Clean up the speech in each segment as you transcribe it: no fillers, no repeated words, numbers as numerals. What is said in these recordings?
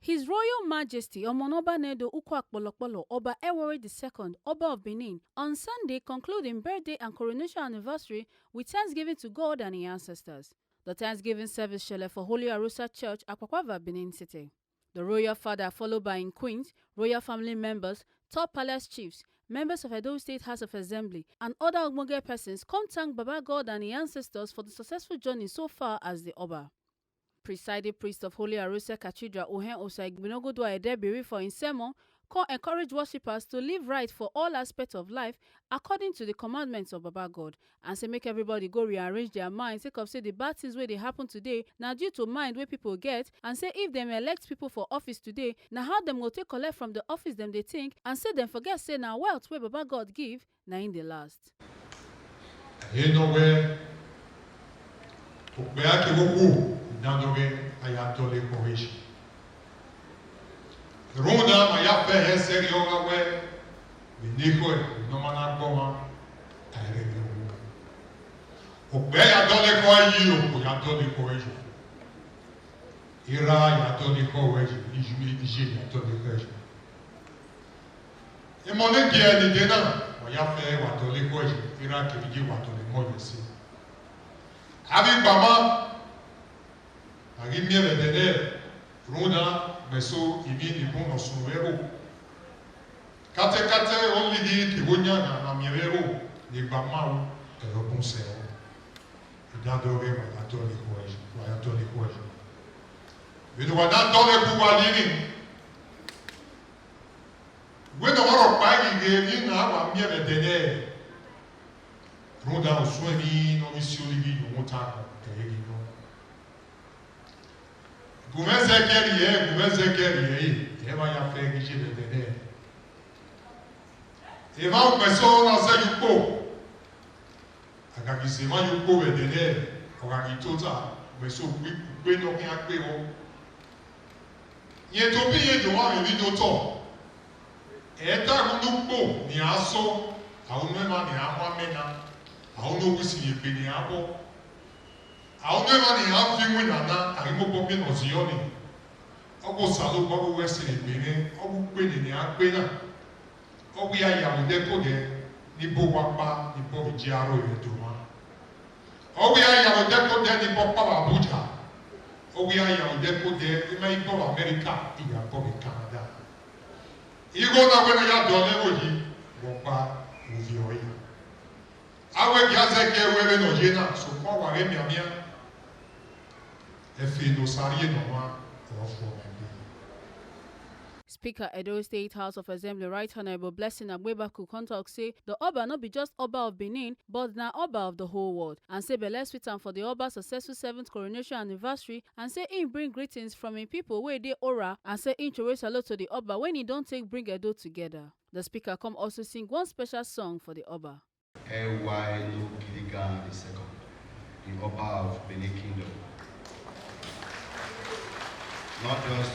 His Royal Majesty Omonoba Nedo Ukwakpolokpolo Oba Ewuare II, Oba of Benin, on Sunday concluding birthday and coronation anniversary with thanksgiving to God and his ancestors. The Thanksgiving service shele for Holy Arusa Church, Akwakwava, Benin City. The royal father, followed by in queens, royal family members, top palace chiefs, members of Edo State House of Assembly, and other Ogbonge persons come thank Baba God and his ancestors for the successful journey so far as the Oba. Presiding priest of Holy Arusa Cathedral Ohen Osaigbinogodwa Edebiri for in sermon come encourage worshippers to live right for all aspects of life according to the commandments of Baba God, and say make everybody go rearrange their minds sake of say the bad things wey dey happen today na due to mind wey people get, and say if dem elect people for office today na how dem go take collect from the office dem dey think, and say dem forget say na wealth wey Baba God give na in dey last. Dandove ayatole koreshi. Ronda maya fe serio gawe. Biniko no mana goma. Ayre. Okbe ayatole koyi o ayatole koreshi. Ira ayatole koreshi. Iji ayatole koreshi. Emone dia ni dena maya fe ayatole koreshi. Ira kebiji ayatole koreshi. Abi bama Agimie vedere, Runa, Meso, Imi, Ibuno, Sunvero. Kate only di Kibunya, Namiro, Nibamau, and Robonseo. Idadore, Atoli Coage, Atoli Coage. We do not dole who are living. When the war of Pagi gave in our mere vedere, Runa, Swami, no Missuli, Mutaka, Gumeze keri ema ya fe gishi bedene. Ema umeso na se yuko. Akakisema yuko bedene, okakitota, umeso kwe no ki akpe ho. Yetopi yedowa evidoto. Eta kunukpo ni aso, aunwema ni amwamena, aunu wisi yepe ni abo. However, the half win and that I hope in Ozioni. Ogo Salo Bobo West in Benin, Ogo Queen in the Aquina. Ogia Yamudeco de Nibo Wapa, Nibo Giaro Yetuma. Ogia Yamudeco de Nibo Papa Abuja. Ogia Yamudeco de Imaipo America, Iapo Canada. Igo na when I don't know Wapa Uvioi. I will Yazeke Weven Ojena, so far Mia. Speaker Edo State House of Assembly Right Honorable Blessing Agbebaku Kontok say the Oba not be just Oba of Benin, but na Oba of the whole world, and say bele sweet am for the Oba's successful 7th coronation anniversary, and say he bring greetings from him people where they ora, and say he throw salute to the Oba when he don't take bring Edo together. The speaker come also sing one special song for the Oba. Ewuare II, the Oba of Benin Kingdom. Not just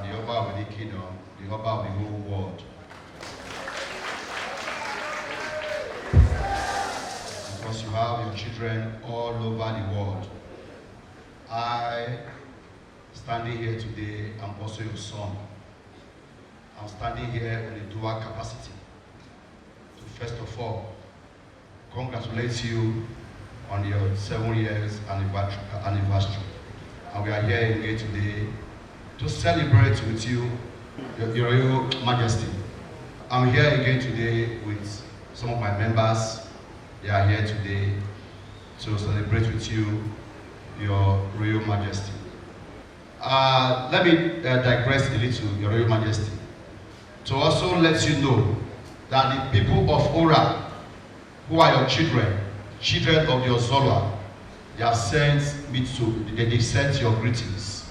the Oba of the Kingdom, the Oba of the whole world. Because you have your children all over the world. I, standing here today, am also your son. I'm standing here in a dual capacity to first of all congratulate you on your 7 years anniversary. And we are here again today to celebrate with you, Your Royal Majesty. I'm here again today with some of my members. They are here today to celebrate with you, Your Royal Majesty. Let me digress a little, Your Royal Majesty, to also let you know that the people of Ora, who are your children of the Ozolwa, they have sent me they sent your greetings.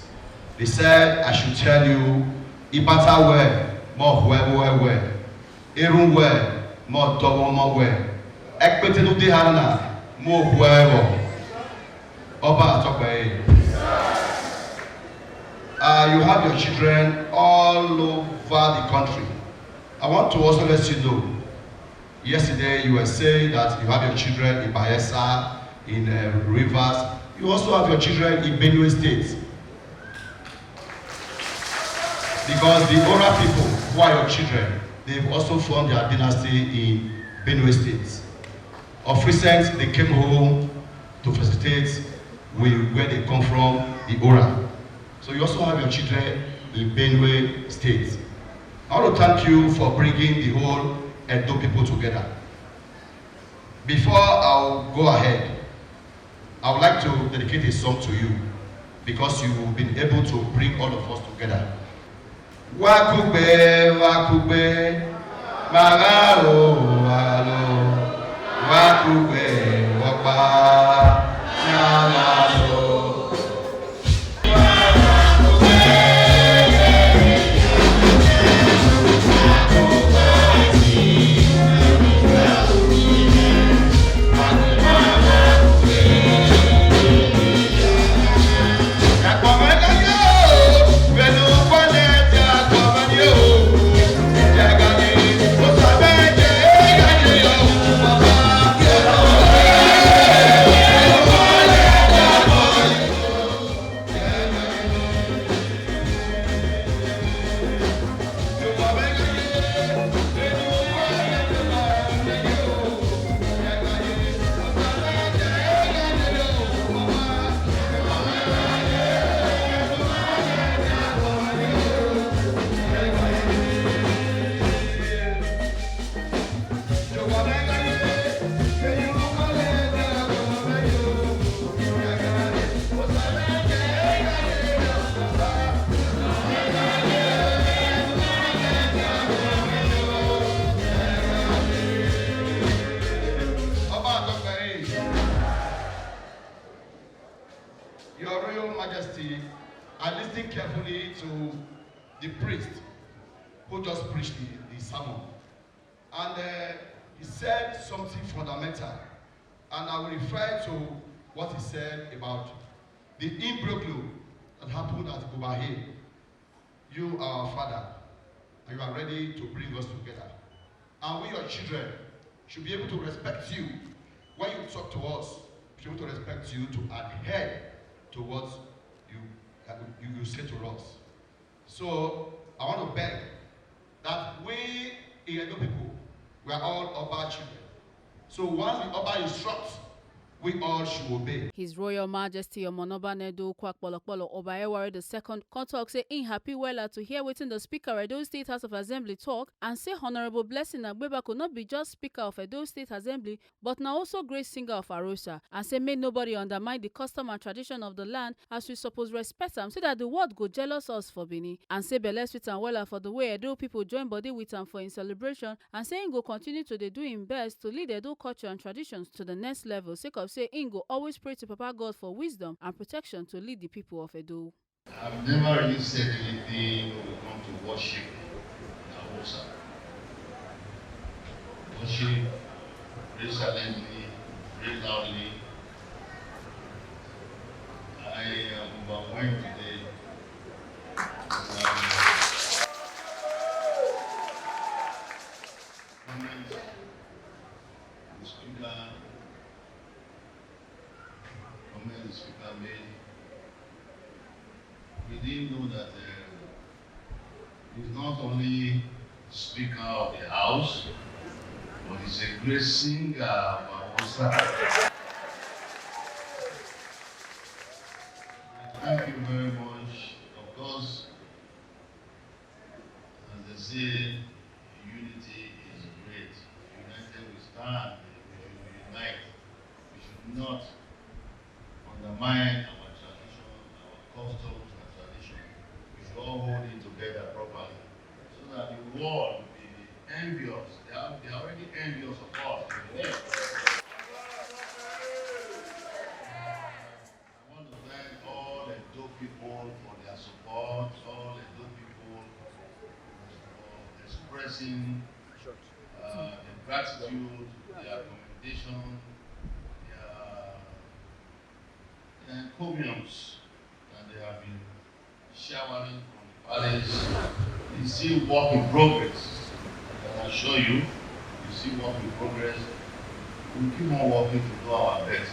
They said I should tell you, Ibata well, more well, Erun well, more double more well. Ekpetenu de harana, more well. Oba Atokwe. You have your children all over the country. I want to also let you know, yesterday you were saying that you have your children in Bayelsa, in Rivers. You also have your children in Benue State. Because the Ora people, who are your children, they've also formed their dynasty in Benue State. Of recent, they came home to facilitate with where they come from, the Ora. So you also have your children in Benue State. I want to thank you for bringing the whole Edo people together. Before I'll go ahead, I would like to dedicate a song to you because you've been able to bring all of us together. Wakugbe, wakugbe, magalo, alo, wakugbe, wakba, magalo. Your Royal Majesty, I listened carefully to the priest who just preached the sermon. And he said something fundamental. And I will refer to what he said about the imbroglio that happened at Oba. You are our father, and you are ready to bring us together. And we, your children, should be able to respect you. When you talk to us, we should be able to respect you, to adhere to what you say to us. So I want to beg that we Edo people, we are all Oba children. So once the Oba instructs, we all should obey. His Royal Majesty Omonoba Nedo Kwakpolokpolo Oba Ewuare II come talk say in happy wella to hear wetin the Speaker Edo State House of Assembly talk and say Honorable Blessing Agbeba could not be just Speaker of Edo State Assembly but now also great singer of Arosa, and say make nobody undermine the custom and tradition of the land as we suppose respect am so that the world go jealous us for Benin, and say belle sweet and wella for the way Edo people join body with am for in celebration, and say im go continue to dey do im best to lead Edo culture and traditions to the next level sake of say im go always pray to Papa God for wisdom and protection to lead the people of Edo. I've never really said anything when we come to worship in Hausa. Worship very silently, very loudly. I am overwhelmed today. Comments, the speaker, the speaker made. We didn't know that he's not only Speaker of the House, but he's a great singer of Hausa. Thank you very much. Of course, as they say, unity is great. United we stand. We should unite. We should not undermine our tradition, our customs and tradition. We should all hold it together properly so that the world will be envious. They are already envious of us. I want to thank all Edo people for their support, all Edo people for expressing their gratitude, their commendation, their encomiums that they have been showering on the palace. It's still work in progress. I can assure you, it's still work in progress. We'll keep on working to do our best.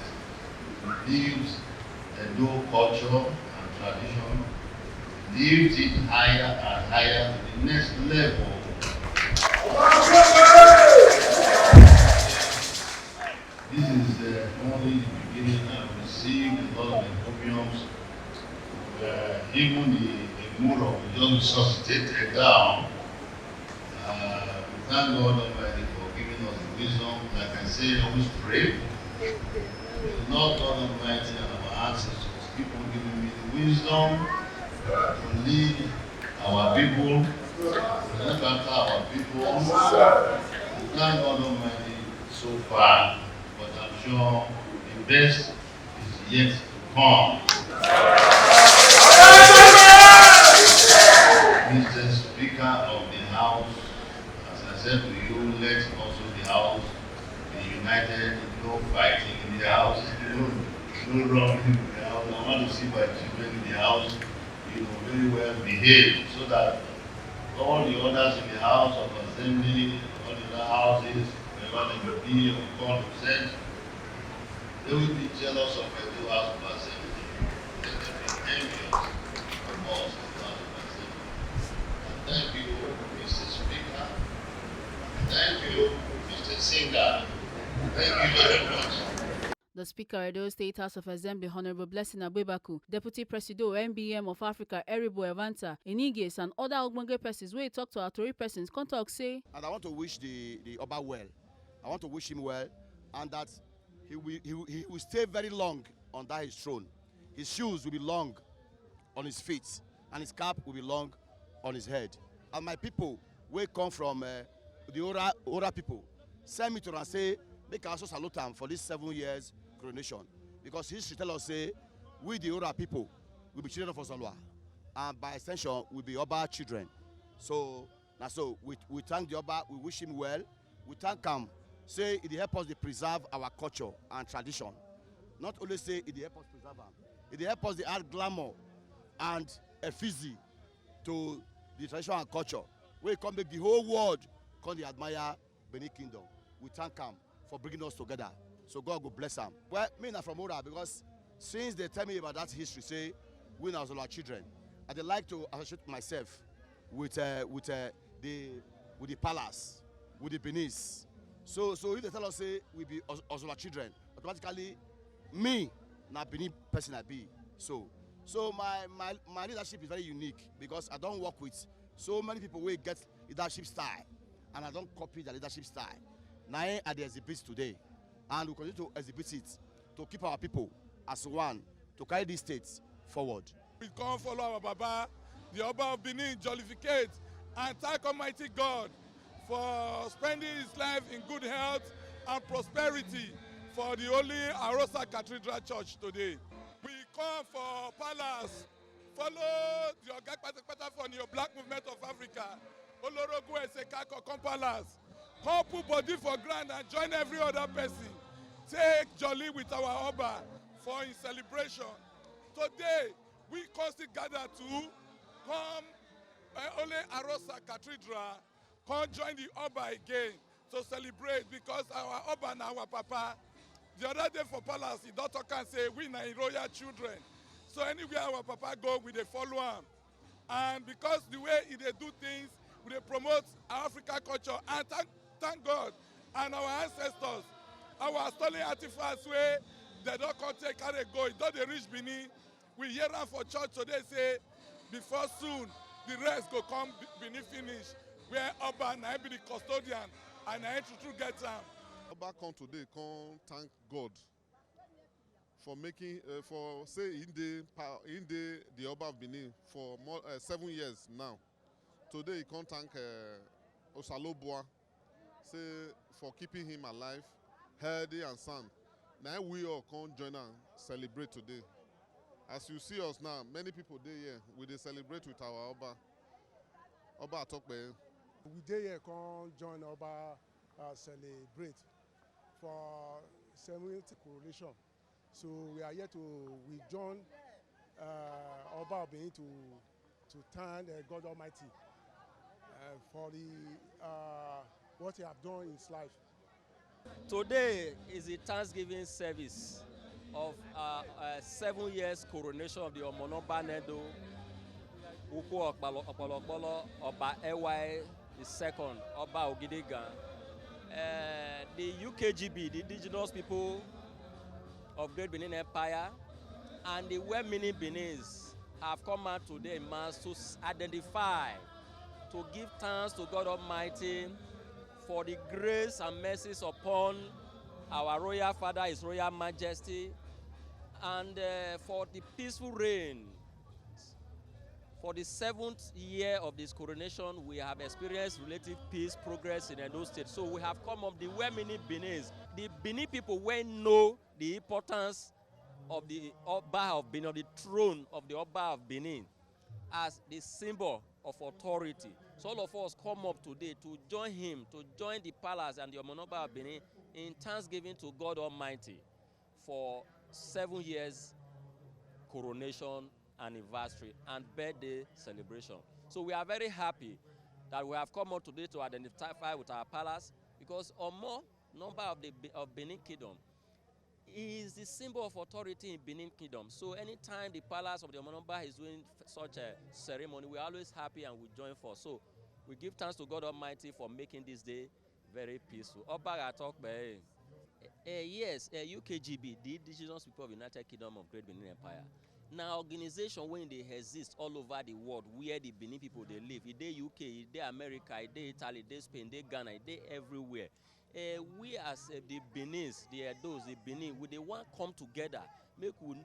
It leaves Edo culture and tradition lift it higher and higher to the next level. This is only the beginning. I've received a lot of encomiums. Even the Muro just resuscitated down. We thank God Almighty for giving us the wisdom. Like I say, always pray. The Lord God Almighty and our ancestors keep on giving me the wisdom to lead our people, to look after our people. We thank God Almighty so far, but I'm sure the best is yet to come. Mr. Speaker of the House, as I said to you, let also the House be united, no fighting in the House, no wrong in the House. I want to see my children in the House, very well behaved, so that all the others in the House of Assembly, all the other houses, wherever they will be or call themselves, they will be jealous of the House of Assembly. They will be envious of us. Thank you, Mr. Speaker. Thank you, Mr. Singer. Thank you very much. The Speaker, Edo State House of Assembly, Honorable Blessing Abebaku, Deputy President, MBM of Africa, Everybodi Ewuare II, Eniges, and other Ogbonge persons wey talk to our Tory persons, come talk say. And I want to wish the Oba well. I want to wish him well, and that he will stay very long on that his throne. His shoes will be long on his feet, and his cap will be long on his head. And my people wey come from the Ora people send me to and say make I also salute am for this 7 years coronation, because history tell us say we the Ora people will be children of Ozolwa, and by extension we be Oba children. So now so we thank the Oba, we wish him well, we thank him, say it help us to preserve our culture and tradition. Not only say it help us preserve them, it help us to add glamour and effigy to the tradition and culture. We come make the whole world come to admire Benin Kingdom. We thank him for bringing us together. So God will bless him. Well, me not from Ora, because since they tell me about that history, say we now our children, I'd like to associate myself with the palace, with the Benis. So if they tell us say we be Ozola children, automatically me na Benin person I be. So my leadership is very unique, because I don't work with so many people who get leadership style, and I don't copy the leadership style. Now at the exhibit today, and we continue to exhibit it to keep our people as one, to carry these states forward. We come follow our Baba, the Oba of Benin, jollificate, and thank Almighty God for spending his life in good health and prosperity for the Holy Arosa Cathedral Church today. We come for Palace, follow the Oga Patapata for the Black Movement of Africa, Olorogu Esekako, come Palace, come put body for ground and join every other person. Take jolly with our Oba for his celebration. Today, we constantly gather to come Ole Arosa Cathedral, come join the Oba again to celebrate, because our Oba and our Papa, the other day for Palace, the doctor can say we are royal children. So anywhere our Papa go, we dey follow him. And because the way he dey do things, we dey promote our African culture. And thank God and our ancestors, our stolen artifacts where they don't come take carry go, it don't dey reach Benin. We hear am for church today say before soon the rest go come Benin finish, where Oba na be the custodian and na true get am. Oba come today, come thank God for making for say in the Oba of Benin for more 7 years now. Today he come thank Osalobua, say for keeping him alive, healthy and sound. Now we all come join and celebrate today. As you see us now, many people dey here. We dey celebrate with our Oba Atokbe. We dey here come join Oba celebrate for 70th coronation. So we are here we join Oba Benin to thank God Almighty for the what he have done in his life. Today is the Thanksgiving service of 7 years coronation of the Omonoba Nedo, Ukwu Okpolokpolo Oba Ewuare II, Oba Ogidigan, the UKGB, the indigenous people of Great Benin Empire, and the well-meaning Benin's have come out today in mass to identify, to give thanks to God Almighty for the grace and mercies upon our Royal Father, His Royal Majesty, and for the peaceful reign. For the 7th year of this coronation, we have experienced relative peace, progress in Edo State. So we have come up the well-meaning Benin's. The Benin people will know the importance of the Oba of Benin, of the throne of the Oba of Benin, as the symbol of authority. So all of us come up today to join him, to join the palace and the Omonoba of Benin in thanksgiving to God Almighty for 7 years coronation anniversary and birthday celebration. So we are very happy that we have come out today to identify with our palace, because Omo, number of Benin Kingdom, is the symbol of authority in Benin Kingdom. So anytime the palace of the Omonomba is doing such a ceremony, we're always happy and we join for. So we give thanks to God Almighty for making this day very peaceful. Oba talk by. Yes, UKGB, the indigenous people of the United Kingdom of Great Benin Empire. Now, organization when they exist all over the world, where the Benin people they live, they UK, they America, they Italy, they Spain, they Ghana, they everywhere. We as the Benins, the Edos, the Benin, we they want come together, make we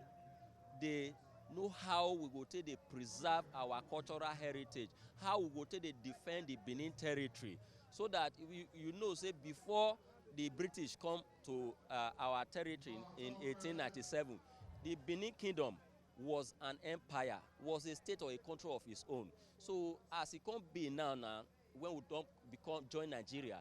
they know how we go take they preserve our cultural heritage, how we go take they defend the Benin territory, so that you know, say before the British come to our territory in 1897, the Benin Kingdom was an empire, was a state or a country of its own. So as it can be now, when we don't join Nigeria,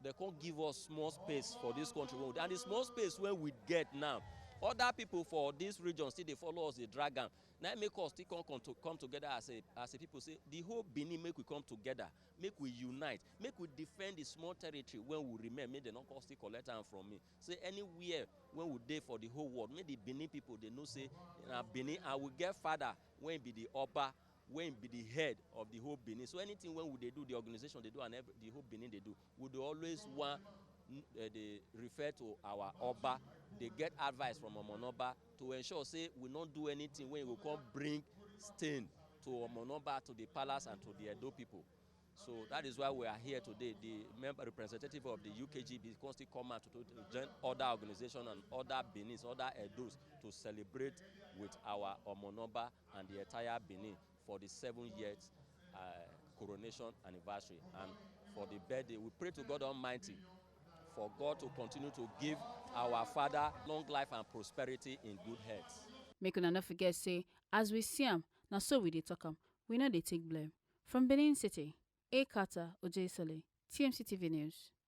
they can't give us small space for this country. And the small space where we get now, other people for this region still they follow us, they drag them. Now make us still come together as a people. Say the whole Benin make we come together, make we unite, make we defend the small territory when we remain. Make they not still collect them from me. Say anywhere when we dey for the whole world, make the Benin people they know say Benin, and we get father when be the Oba, when be the head of the whole Benin. So anything when they do, the organization they do, and the whole Benin they do, we do always want they refer to our Oba. They get advice from Omonoba to ensure say we not do anything when we come bring stain to Omonoba, to the palace, and to the Edo people. So that is why we are here today. The member representative of the UKGB constantly come out to join other organizations and other Benins, other Edos, to celebrate with our Omonoba and the entire Benin for the 7 years coronation anniversary. And for the birthday, we pray to God Almighty for God to continue to give our father long life and prosperity in good health. Make una no forget say, as we see am, na so we dey talk am. We no dey take blame. From Benin City, A. Carter Ojesole, TMC TV News.